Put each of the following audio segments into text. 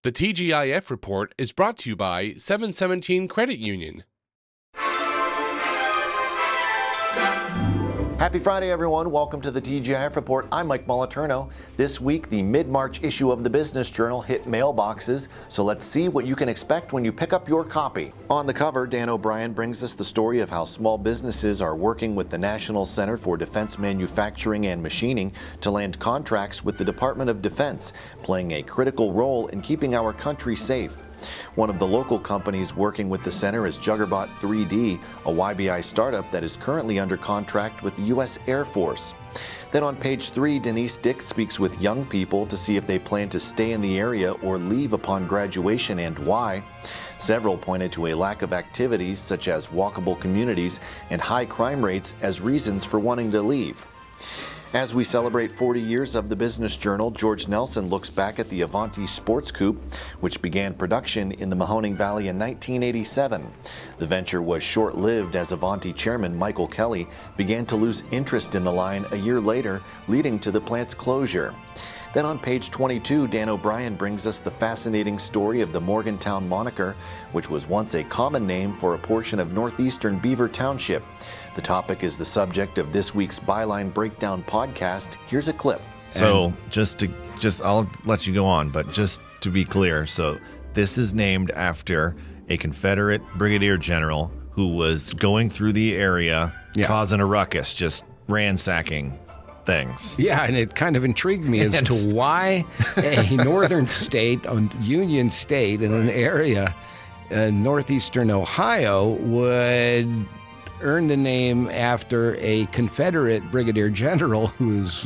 The TGIF Report is brought to you by 717 Credit Union. Happy Friday, everyone. Welcome to the TGIF Report. I'm Mike Moliterno. This week, the mid-March issue of the Business Journal hit mailboxes, so let's see what you can expect when you pick up your copy. On the cover, Dan O'Brien brings us the story of how small businesses are working with the National Center for Defense Manufacturing and Machining to land contracts with the Department of Defense, playing a critical role in keeping our country safe. One of the local companies working with the center is Juggernaut 3D, a YBI startup that is currently under contract with the U.S. Air Force. Then on page 3, Denise Dick speaks with young people to see if they plan to stay in the area or leave upon graduation and why. Several pointed to a lack of activities such as walkable communities and high crime rates as reasons for wanting to leave. As we celebrate 40 years of the Business Journal, George Nelson looks back at the Avanti sports coupe, which began production in the Mahoning Valley in 1987. The venture was short-lived as Avanti chairman Michael Kelly began to lose interest in the line a year later, leading to the plant's closure. Then on page 22, Dan O'Brien brings us the fascinating story of the Morgantown moniker, which was once a common name for a portion of northeastern Beaver Township. The topic is the subject of this week's Byline Breakdown podcast. Here's a clip. So I'll let you go on, but just to be clear, so this is named after a Confederate brigadier general who was going through the area, causing a ruckus, just ransacking things. Yeah, and it kind of intrigued me as to why a northern state, a Union state in an area in northeastern Ohio would earn the name after a Confederate brigadier general who's,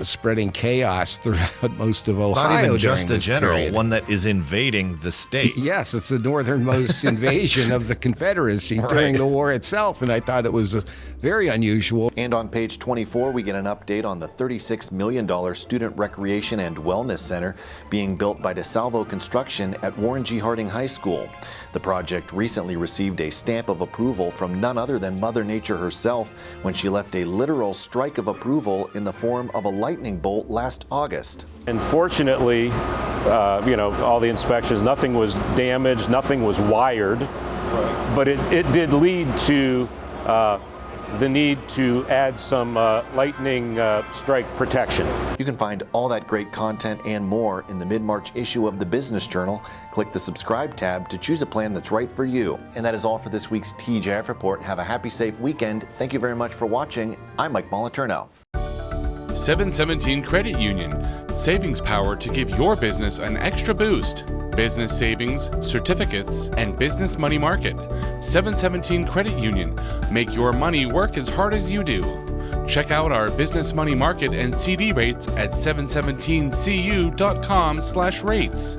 spreading chaos throughout most of Ohio. Not even just a general, period. one that is invading the state. Yes, it's the northernmost invasion of the Confederacy during the war itself, and I thought it was very unusual. And on page 24, we get an update on the $36 million Student Recreation and Wellness Center being built by DeSalvo Construction at Warren G. Harding High School. The project recently received a stamp of approval from none other than Mother Nature herself when she left a literal strike of approval in the form of a lightning bolt last August. Unfortunately, all the inspections, nothing was damaged, nothing was wired, but it did lead to the need to add some lightning strike protection. You can find all that great content and more in the mid-March issue of the Business Journal. Click the subscribe tab to choose a plan that's right for you. And that is all for this week's TGIF Report. Have a happy, safe weekend. Thank you very much for watching. I'm Mike Moliterno. 717 Credit Union. Savings power to give your business an extra boost. Business savings, certificates, and business money market. 717 Credit Union. Make your money work as hard as you do. Check out our business money market and CD rates at 717cu.com/rates.